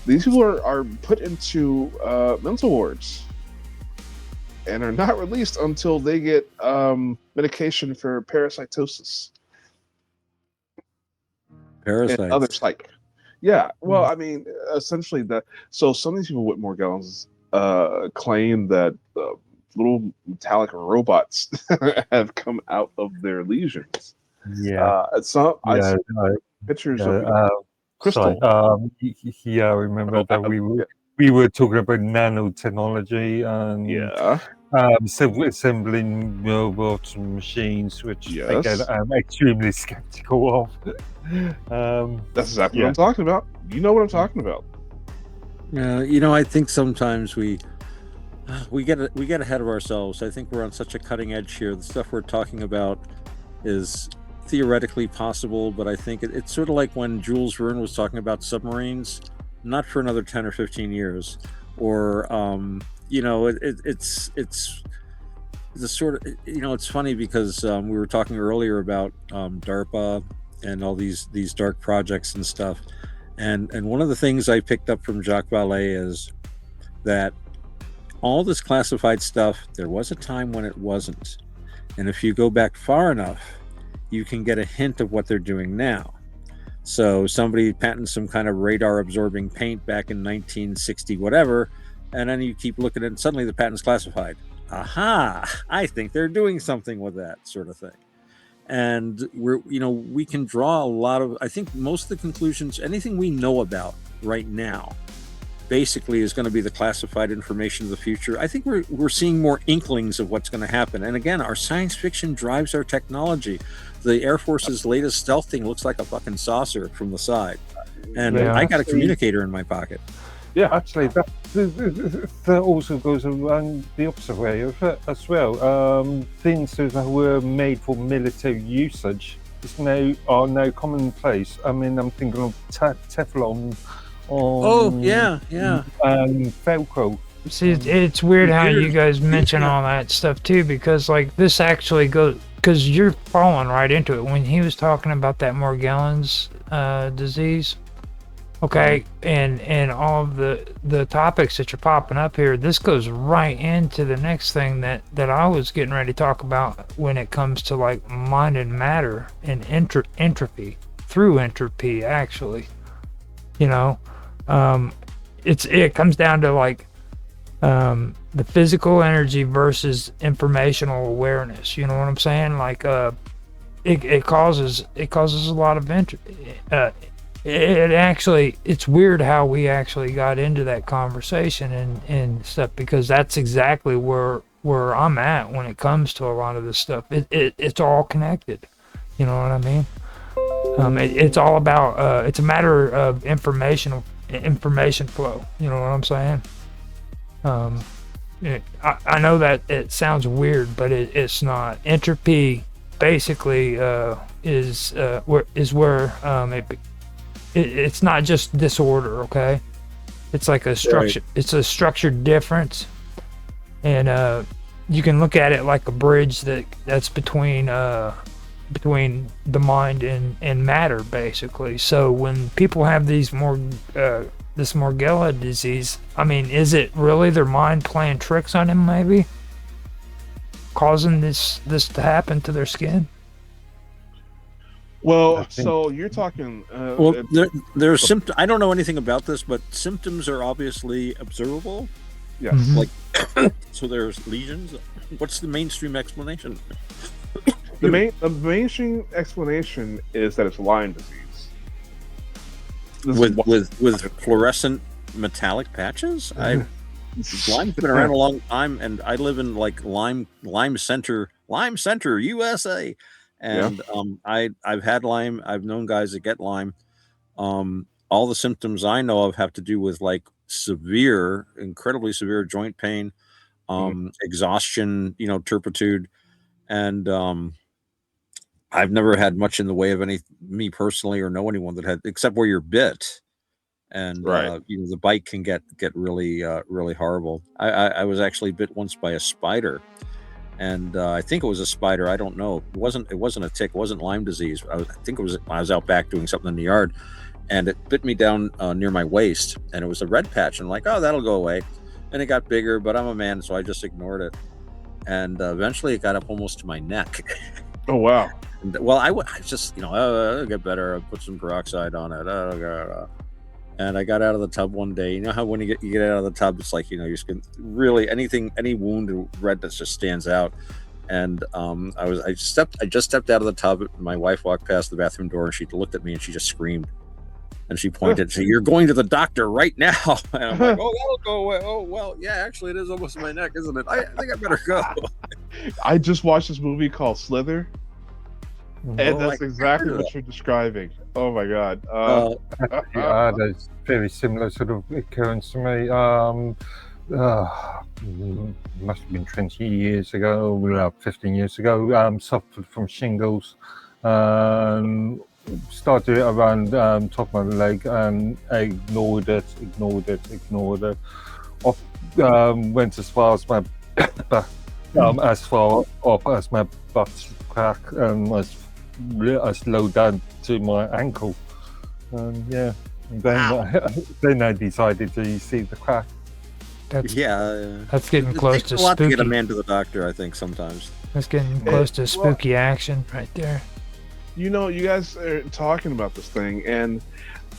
C: These people are put into mental wards and are not released until they get medication for parasitosis
D: Parasites.
C: and other psych. Yeah, well, I mean, essentially so some of these people with Morgellons claim that little metallic robots have come out of their lesions.
B: Yeah.
C: I
B: Yeah.
C: saw pictures of
B: Sorry.
C: crystal.
B: Yeah, I remember that we were talking about nanotechnology and
C: Yeah.
B: assembling robots and machines, which
C: Yes.
B: again I'm extremely skeptical of.
C: That's exactly what I'm talking about. You know what I'm talking about.
D: You know, I think sometimes we get ahead of ourselves. I think we're on such a cutting edge here. The stuff we're talking about is theoretically possible, but I think it's sort of like when Jules Verne was talking about submarines, not for another 10 or 15 years, or you know, it's the sort of, you know, it's funny because we were talking earlier about DARPA and all these dark projects and stuff, and one of the things I picked up from Jacques Vallée is that all this classified stuff, there was a time when it wasn't, and if you go back far enough, you can get a hint of what they're doing now. So somebody patented some kind of radar absorbing paint back in 1960 whatever, and then you keep looking at it and suddenly the patent's classified. Aha, I think they're doing something with that sort of thing. And we can draw a lot of, I think most of the conclusions, anything we know about right now basically is going to be the classified information of the future. I think we're seeing more inklings of what's going to happen. And again, our science fiction drives our technology. The Air Force's latest stealth thing looks like a fucking saucer from the side. And
A: Yeah.
D: I got a communicator in my pocket.
B: Yeah, actually, that also goes around the opposite way as well. Things that were made for military usage are now commonplace. I mean, I'm thinking of Teflon.
D: Yeah.
B: Velcro.
A: See, it's weird how you guys mention all that stuff too, because like this actually goes, because you're falling right into it. When he was talking about that Morgellons disease, okay, and all of the topics that you're popping up here, this goes right into the next thing that I was getting ready to talk about when it comes to like mind and matter and entropy, through entropy actually. You know, it comes down to like the physical energy versus informational awareness. You know what I'm saying? Like it causes a lot of it's weird how we actually got into that conversation and stuff, because that's exactly where I'm at when it comes to a lot of this stuff. It's all connected. You know what I mean? It's all about it's a matter of information flow. You know what I'm saying? I know that it sounds weird, but it's not. Entropy basically is where it's not just disorder. Okay, it's like a structure. Right. It's a structured difference, and you can look at it like a bridge that's between the mind and matter, basically. So when people have this Morgella disease, I mean, is it really their mind playing tricks on him? Maybe. causing this to happen to their skin?
C: Well,
B: I think-
C: so you're talking.
D: Well, there are symptoms. I don't know anything about this, but symptoms are obviously observable.
C: yes.
A: Mhm.
D: Like, so there's lesions. What's the mainstream explanation?
C: The mainstream explanation is that it's Lyme disease. This is what-
D: With fluorescent metallic patches? Lyme's been around a long time, and I live in like Lyme Center, USA. And I've had Lyme. I've known guys that get Lyme. All the symptoms I know of have to do with like severe, incredibly severe joint pain, exhaustion, turpitude, and I've never had much in the way of me personally or know anyone that had, except where you're bit. And
C: Right.
D: the bite can get really really horrible. I was actually bit once by a spider, and I think it was a spider. I don't know. It wasn't a tick. It wasn't Lyme disease. I think it was. I was out back doing something in the yard, and it bit me down near my waist, and it was a red patch. And I'm like, oh, that'll go away. And it got bigger, but I'm a man, so I just ignored it. And eventually, it got up almost to my neck.
C: Oh wow.
D: And, well, I just it'll get better. I put some peroxide on it. And I got out of the tub one day. You know how when you get out of the tub, it's like your skin really any wound or redness just stands out. And I just stepped out of the tub. My wife walked past the bathroom door and she looked at me and she just screamed. And she pointed, "So you're going to the doctor right now?" And I'm like, "Oh, that'll go away." Oh, well, yeah, actually, it is almost my neck, isn't it? I think I better go.
C: I just watched this movie called Slither, and
D: Oh,
C: that's exactly what you're describing. Oh my god.
B: There's very similar sort of occurrence to me. Must have been 20 years ago, 15 years ago. Suffered from shingles. Started it around top of my leg and ignored it. Went as far as my as far up as my butt crack and as low down to my ankle. And then I decided to see the crack.
A: That's
D: That's
A: getting close
D: takes
A: to
D: a lot to get a
A: spooky.
D: man to the doctor, I think sometimes.
A: That's getting close to spooky action right there.
C: You guys are talking about this thing, and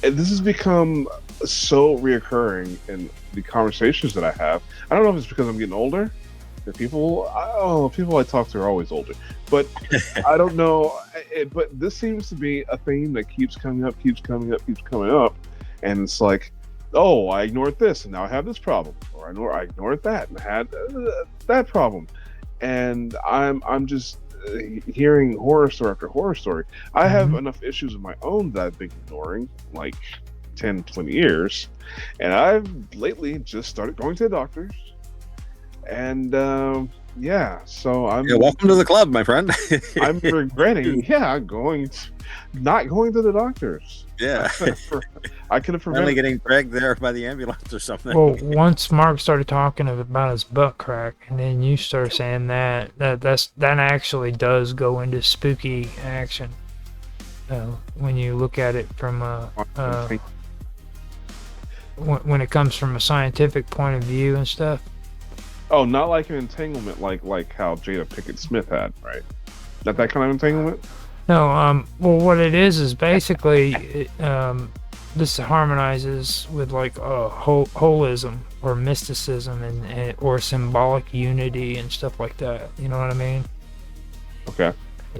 C: this has become so reoccurring in the conversations that I have. I don't know if it's because I'm getting older. The people I talk to are always older, but I don't know. But this seems to be a theme that keeps coming up, and it's like, oh, I ignored this, and now I have this problem, or I ignored that, and I had that problem, and I'm just hearing horror story after horror story. I have enough issues of my own that I've been ignoring like 10, 20 years, and I've lately just started going to the doctors. And so I'm
D: Welcome to the club, my friend.
C: I'm regretting not going to the doctors.
D: Yeah.
C: I could have
D: Only
C: prevented.
D: getting dragged there by the ambulance or something.
A: Well, once Mark started talking about his butt crack, and then you started saying that actually does go into spooky action. When you look at it from when it comes from a scientific point of view and stuff.
C: Oh, not like an entanglement like how Jada Pinkett Smith had, right? Not that kind of entanglement.
A: No, well, what it is basically this harmonizes with like holism or mysticism and or symbolic unity and stuff like that. You know what I mean?
C: Okay.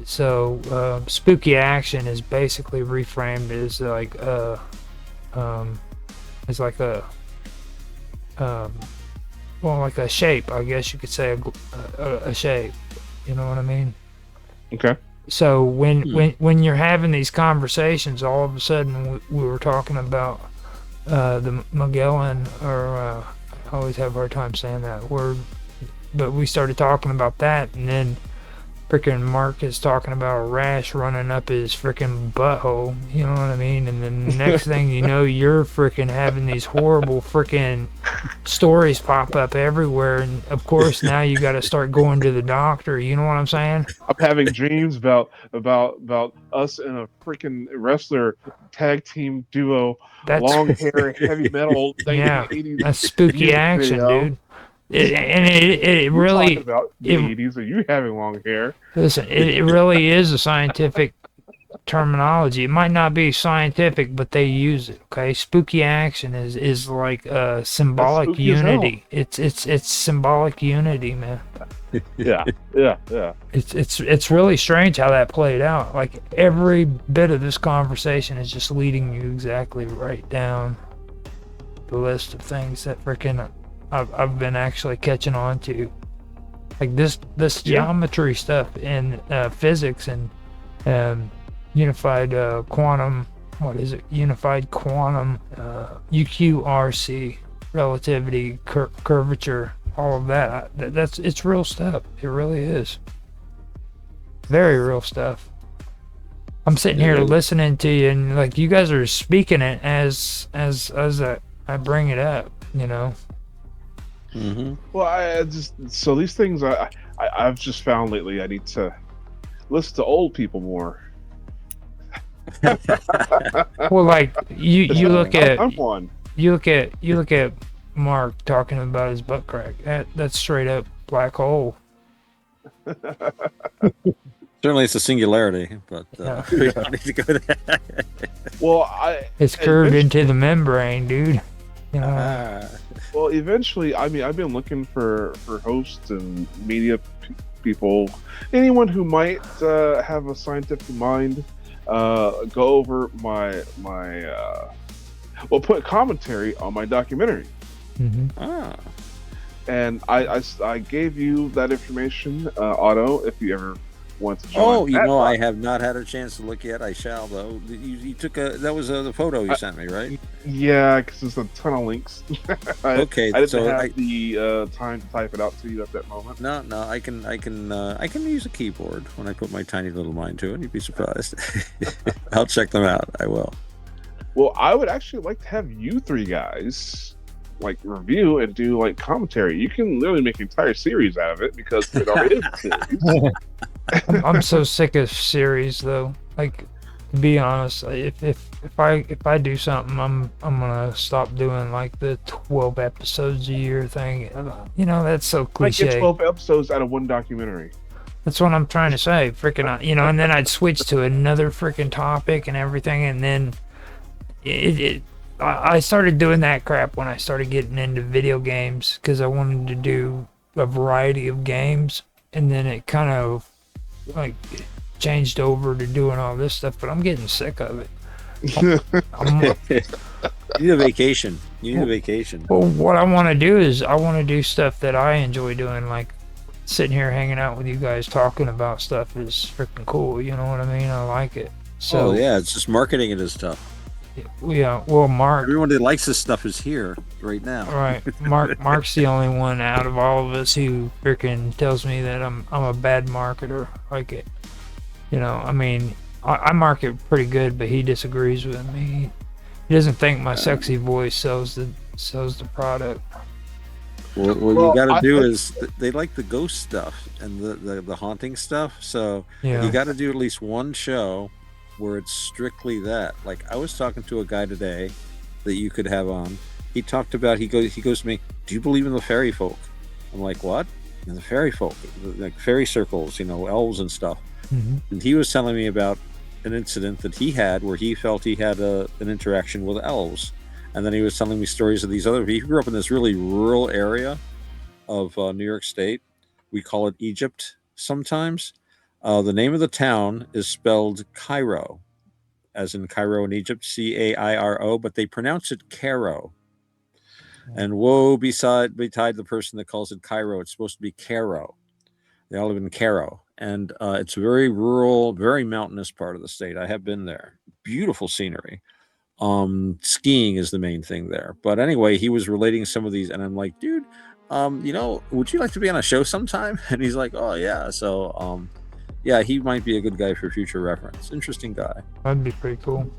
A: So spooky action is basically reframed as like like a shape, I guess you could say a shape. You know what I mean?
C: Okay.
A: So when you're having these conversations, all of a sudden we were talking about the Magellan, or I always have a hard time saying that word, but we started talking about that, and then freaking Mark is talking about a rash running up his freaking butthole. You know what I mean? And then the next thing you know, you're freaking having these horrible freaking stories pop up everywhere, and of course now you got to start going to the doctor. You know what I'm saying?
C: I'm having dreams about us in a freaking wrestler tag team duo,
A: That's
C: long hair, heavy metal.
A: yeah,
C: 1980s
A: that's spooky
C: music
A: action,
C: video.
A: dude. it
C: We're
A: really
C: talking about the 80s. Are you having long hair?
A: listen. It really is a scientific terminology. It might not be scientific, but they use it. Okay, spooky action is like symbolic
C: spooky as hell.
A: unity. It's symbolic unity, man.
C: Yeah.
A: It's really strange how that played out. Like every bit of this conversation is just leading you exactly right down the list of things that freaking I've been actually catching on to. Like this geometry stuff in physics and unified quantum. What is it? Unified quantum UQRC relativity curvature. All of that. It's real stuff. It really is. Very real stuff. I'm sitting here listening to you, and like you guys are speaking it as I bring it up. You know.
D: Mm-hmm.
C: Well, I just so these things I've just found lately. I need to listen to old people more.
A: Well, like you look at
C: I'm one.
A: you look at Mark talking about his butt crack. That's straight up black hole.
D: Certainly, it's a singularity, but
A: Yeah.
D: we don't need to go there.
C: Well,
A: It's curved into the membrane, dude. You know.
C: Well, eventually, I mean, I've been looking for hosts and media people, anyone who might have a scientific mind, go over my put commentary on my documentary.
A: Mm-hmm.
C: And I gave you that information, Otto, if you ever want to join.
D: Oh,
C: that
D: I have not had a chance to look yet. I shall, though. You took that was the photo you sent me, right?
C: Yeah, because there's a ton of links.
D: Okay,
C: I didn't
D: so
C: have the time to type it out to you at that moment.
D: No, I can use a keyboard when I put my tiny little mind to it. You'd be surprised. I'll check them out. I will.
C: Well, I would actually like to have you three guys like review and do like commentary. You can literally make an entire series out of it because it already is a series.
A: I'm so sick of series though. Like, to be honest, if I do something, I'm gonna stop doing like the 12 episodes a year thing. You know, that's so
C: I get
A: cliche.
C: 12 episodes out of one documentary.
A: That's what I'm trying to say. Freaking, and then I'd switch to another freaking topic and everything, and then I started doing that crap when I started getting into video games because I wanted to do a variety of games, and then it kind of like changed over to doing all this stuff, but I'm getting sick of it.
D: You need a vacation.
A: Well, what I want to do is I want to do stuff that I enjoy doing, like sitting here hanging out with you guys talking about stuff is freaking cool. You know what I mean? I like it. So
D: yeah, it's just marketing it is tough.
A: Yeah, well, Mark.
D: Everyone that likes this stuff is here right now.
A: Right, Mark's the only one out of all of us who freaking tells me that I'm a bad marketer. Like it, I mean, I market pretty good, but he disagrees with me. He doesn't think my sexy voice sells the product.
D: Well, what you got to do is they like the ghost stuff and the haunting stuff. So you got to do at least one show where it's strictly that. Like, I was talking to a guy today that you could have on. He talked about, he goes to me, do you believe in the fairy folk? I'm like, what? And the fairy folk, like fairy circles, elves and stuff.
A: Mm-hmm.
D: And he was telling me about an incident that he had where he felt he had an interaction with elves. And then he was telling me stories of these other people. He grew up in this really rural area of New York State. We call it Egypt sometimes. The name of the town is spelled Cairo, as in Cairo in Egypt, Cairo, but they pronounce it Cairo. And woe betide the person that calls it Cairo. It's supposed to be Caro. They all live in Caro. And it's a very rural, very mountainous part of the state. I have been there. Beautiful scenery. Skiing is the main thing there. But anyway, he was relating some of these, and I'm like, dude, would you like to be on a show sometime? And he's like, oh, yeah. So, yeah, he might be a good guy for future reference. Interesting guy.
A: That'd be pretty cool.